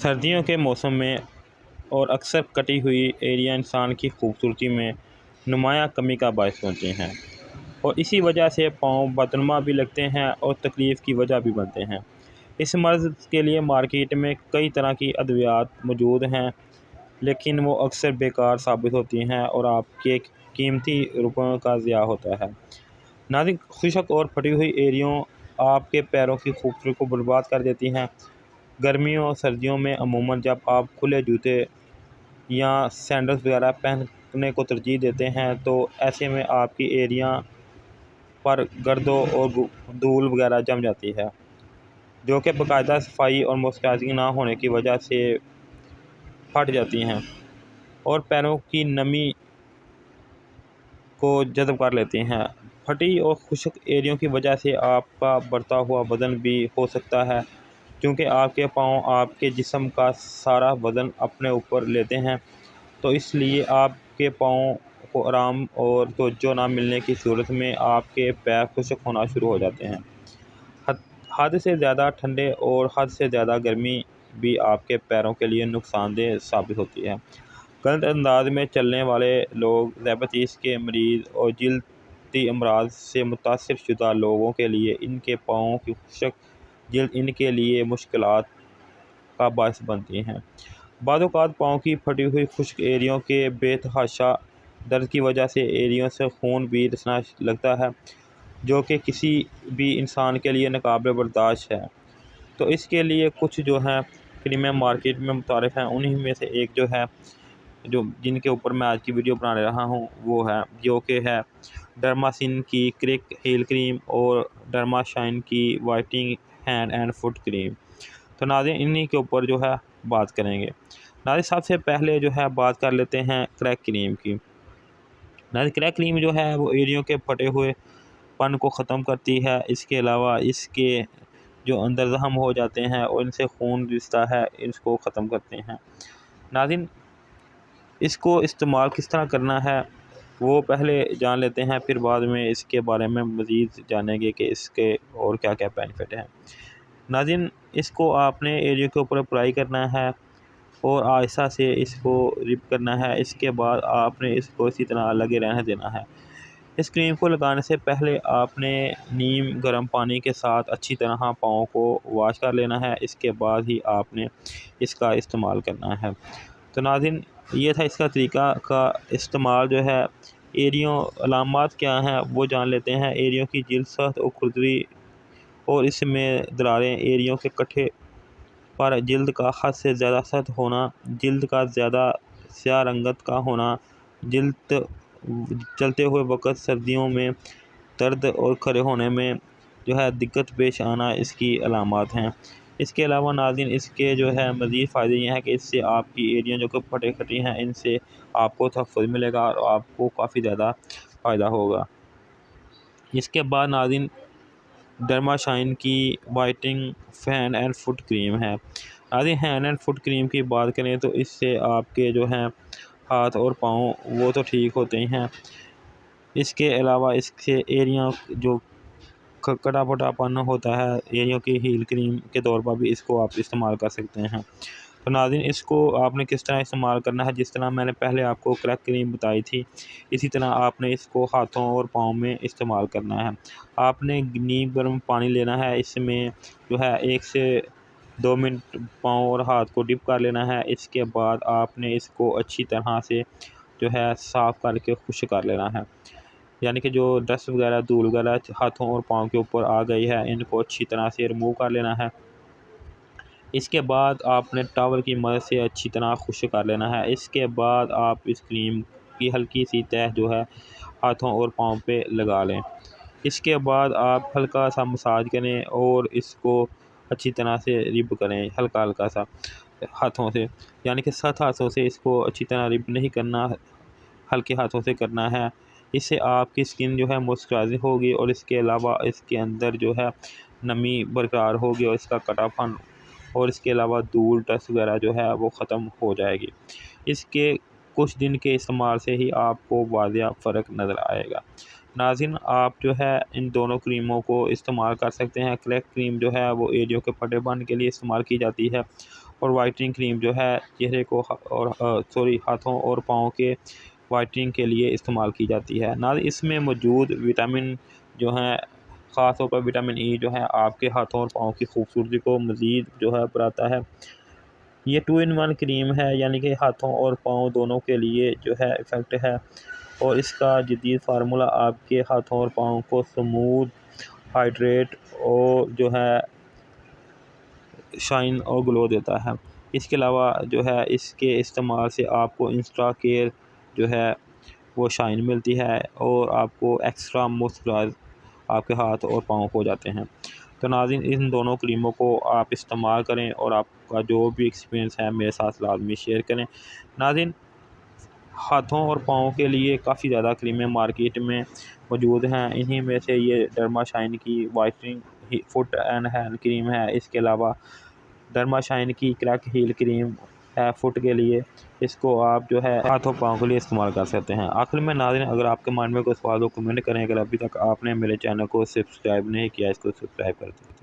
سردیوں کے موسم میں اور اکثر کٹی ہوئی ایریا انسان کی خوبصورتی میں نمایاں کمی کا باعث بنتے ہیں، اور اسی وجہ سے پاؤں بدنما بھی لگتے ہیں اور تکلیف کی وجہ بھی بنتے ہیں۔ اس مرض کے لیے مارکیٹ میں کئی طرح کی ادویات موجود ہیں، لیکن وہ اکثر بیکار ثابت ہوتی ہیں اور آپ کے قیمتی روپوں کا ضیاع ہوتا ہے۔ ناظرین، خشک اور پھٹی ہوئی ایریوں آپ کے پیروں کی خوبصورتی کو برباد کر دیتی ہیں۔ گرمیوں اور سردیوں میں عموماً جب آپ کھلے جوتے یا سینڈلز وغیرہ پہننے کو ترجیح دیتے ہیں تو ایسے میں آپ کی ایریا پر گرد اور دھول وغیرہ جم جاتی ہے، جو کہ باقاعدہ صفائی اور موئسچرائزنگ نہ ہونے کی وجہ سے پھٹ جاتی ہیں اور پیروں کی نمی کو جذب کر لیتی ہیں۔ پھٹی اور خشک ایریوں کی وجہ سے آپ کا بڑھتا ہوا وزن بھی ہو سکتا ہے، کیونکہ آپ کے پاؤں آپ کے جسم کا سارا وزن اپنے اوپر لیتے ہیں، تو اس لیے آپ کے پاؤں کو آرام اور توجہ نہ ملنے کی صورت میں آپ کے پیر خشک ہونا شروع ہو جاتے ہیں۔ حد سے زیادہ ٹھنڈے اور حد سے زیادہ گرمی بھی آپ کے پیروں کے لیے نقصان دہ ثابت ہوتی ہے۔ غلط انداز میں چلنے والے لوگ، ذیابیطس کے مریض اور جلدی امراض سے متاثر شدہ لوگوں کے لیے ان کے پاؤں کی خشک جلد ان کے لیے مشکلات کا باعث بنتی ہیں۔ بعض اوقات پاؤں کی پھٹی ہوئی خشک ایریوں کے بے تحاشا درد کی وجہ سے ایریوں سے خون بھی رسنا لگتا ہے، جو کہ کسی بھی انسان کے لیے ناقابل برداشت ہے۔ تو اس کے لیے کچھ جو ہیں کریمیں مارکیٹ میں متعارف ہیں، انہی میں سے ایک جو ہے جن کے اوپر میں آج کی ویڈیو بنا رہا ہوں وہ ہے، جو کہ ہے ڈرماسین کی کرک ہیل کریم اور ڈرماشائن کی وائٹنگ ہینڈ اینڈ فٹ کریم۔ تو ناظرین، انہی کے اوپر جو ہے بات کریں گے۔ ناظرین، سب سے پہلے جو ہے بات کر لیتے ہیں کریک کریم کی۔ ناظرین، کریک کریم جو ہے وہ ایریوں کے پھٹے ہوئے پن کو ختم کرتی ہے۔ اس کے علاوہ اس کے جو اندر زخم ہو جاتے ہیں اور ان سے خون رستا ہے، اس کو ختم کرتے ہیں۔ ناظرین، اس کو استعمال کس طرح کرنا ہے وہ پہلے جان لیتے ہیں، پھر بعد میں اس کے بارے میں مزید جانیں گے کہ اس کے اور کیا کیا بینیفٹ ہیں۔ ناظرین، اس کو آپ نے ایریوں کے اوپر اپلائی کرنا ہے اور آہستہ سے اس کو رب کرنا ہے۔ اس کے بعد آپ نے اس کو اسی طرح لگے رہنے دینا ہے۔ اس کریم کو لگانے سے پہلے آپ نے نیم گرم پانی کے ساتھ اچھی طرح پاؤں کو واش کر لینا ہے، اس کے بعد ہی آپ نے اس کا استعمال کرنا ہے۔ تو ناظرین، یہ تھا اس کا طریقہ کا استعمال جو ہے۔ ایریوں علامات کیا ہیں وہ جان لیتے ہیں۔ ایریوں کی جلد سخت اور کھردری اور اس میں دراریں، ایریوں کے کٹھے پر جلد کا حد سے زیادہ سخت ہونا، جلد کا زیادہ سیاہ رنگت کا ہونا، جلد چلتے ہوئے وقت سردیوں میں درد اور کھڑے ہونے میں جو ہے دقت پیش آنا اس کی علامات ہیں۔ اس کے علاوہ ناظرین، اس کے جو ہے مزید فائدے یہ ہیں کہ اس سے آپ کی ایریاں جو کہ پھٹے کھٹی ہیں ان سے آپ کو تحفظ ملے گا اور آپ کو کافی زیادہ فائدہ ہوگا۔ اس کے بعد ناظرین، ڈرماشائن کی وائٹنگ ہینڈ اینڈ فٹ کریم ہے۔ ناظرین، ہینڈ اینڈ فٹ کریم کی بات کریں تو اس سے آپ کے جو ہیں ہاتھ اور پاؤں وہ تو ٹھیک ہوتے ہی ہیں، اس کے علاوہ اس سے ایریاں جو کٹا پھٹا پن ہوتا ہے ایریوں کی ہیل کریم کے طور پر بھی اس کو آپ استعمال کر سکتے ہیں۔ تو ناظرین، اس کو آپ نے کس طرح استعمال کرنا ہے، جس طرح میں نے پہلے آپ کو کریک کریم بتائی تھی، اسی طرح آپ نے اس کو ہاتھوں اور پاؤں میں استعمال کرنا ہے۔ آپ نے نیم گرم پانی لینا ہے، اس میں جو ہے 1 سے 2 منٹ پاؤں اور ہاتھ کو ڈپ کر لینا ہے۔ اس کے بعد آپ نے اس کو اچھی طرح سے جو ہے صاف کر کے خشک کر لینا ہے، یعنی کہ جو ڈسٹ وغیرہ دھول وغیرہ ہاتھوں اور پاؤں کے اوپر آ گئی ہے ان کو اچھی طرح سے ریموو کر لینا ہے۔ اس کے بعد آپ نے ٹاول کی مدد سے اچھی طرح خشک کر لینا ہے۔ اس کے بعد آپ اس کریم کی ہلکی سی تہ جو ہے ہاتھوں اور پاؤں پہ لگا لیں۔ اس کے بعد آپ ہلکا سا مساج کریں اور اس کو اچھی طرح سے رب کریں، ہلکا ہلکا سا ہاتھوں سے، یعنی کہ سخت ہاتھوں سے اس کو اچھی طرح رب نہیں کرنا، ہلکے ہاتھوں سے کرنا ہے۔ اس سے آپ کی سکن جو ہے موئسچرائزنگ ہوگی اور اس کے علاوہ اس کے اندر جو ہے نمی برقرار ہوگی اور اس کا کٹا پن اور اس کے علاوہ دھول ڈسٹ وغیرہ جو ہے وہ ختم ہو جائے گی۔ اس کے کچھ دن کے استعمال سے ہی آپ کو واضح فرق نظر آئے گا۔ ناظرین، آپ جو ہے ان دونوں کریموں کو استعمال کر سکتے ہیں۔ کریک کریم جو ہے وہ ایریوں کے پھٹے پن کے لیے استعمال کی جاتی ہے اور وائٹنگ کریم جو ہے چہرے کو اور ہاتھوں اور پاؤں کے وائٹنگ کے لیے استعمال کی جاتی ہے۔ ناظرین اس میں موجود وٹامن جو ہیں خاص طور پر وٹامن ای جو ہے آپ کے ہاتھوں اور پاؤں کی خوبصورتی کو مزید جو ہے بڑھاتا ہے۔ یہ 2 in 1 کریم ہے، یعنی کہ ہاتھوں اور پاؤں دونوں کے لیے جو ہے افیکٹ ہے، اور اس کا جدید فارمولہ آپ کے ہاتھوں اور پاؤں کو سموتھ، ہائیڈریٹ اور جو ہے شائن اور گلو دیتا ہے۔ اس کے علاوہ جو ہے اس کے استعمال سے آپ کو انسٹا کیئر جو ہے وہ شائن ملتی ہے، اور آپ کو ایکسٹرا موئسچرائز آپ کے ہاتھ اور پاؤں ہو جاتے ہیں۔ تو ناظرین ان دونوں کریموں کو آپ استعمال کریں، اور آپ کا جو بھی ایکسپیرینس ہے میرے ساتھ لازمی شیئر کریں۔ ناظرین ہاتھوں اور پاؤں کے لیے کافی زیادہ کریمیں مارکیٹ میں موجود ہیں، انہی میں سے یہ ڈرما شائن کی وائٹنگ فٹ اینڈ ہینڈ کریم ہے۔ اس کے علاوہ ڈرما شائن کی کریک ہیل کریم ہے فٹ کے لیے، اس کو آپ جو ہے ہاتھوں پاؤں کے لیے استعمال کر سکتے ہیں۔ آخر میں ناظرین اگر آپ کے مائنڈ میں کوئی سوال ہو کمنٹ کریں، اگر ابھی تک آپ نے میرے چینل کو سبسکرائب نہیں کیا اس کو سبسکرائب کر دیں۔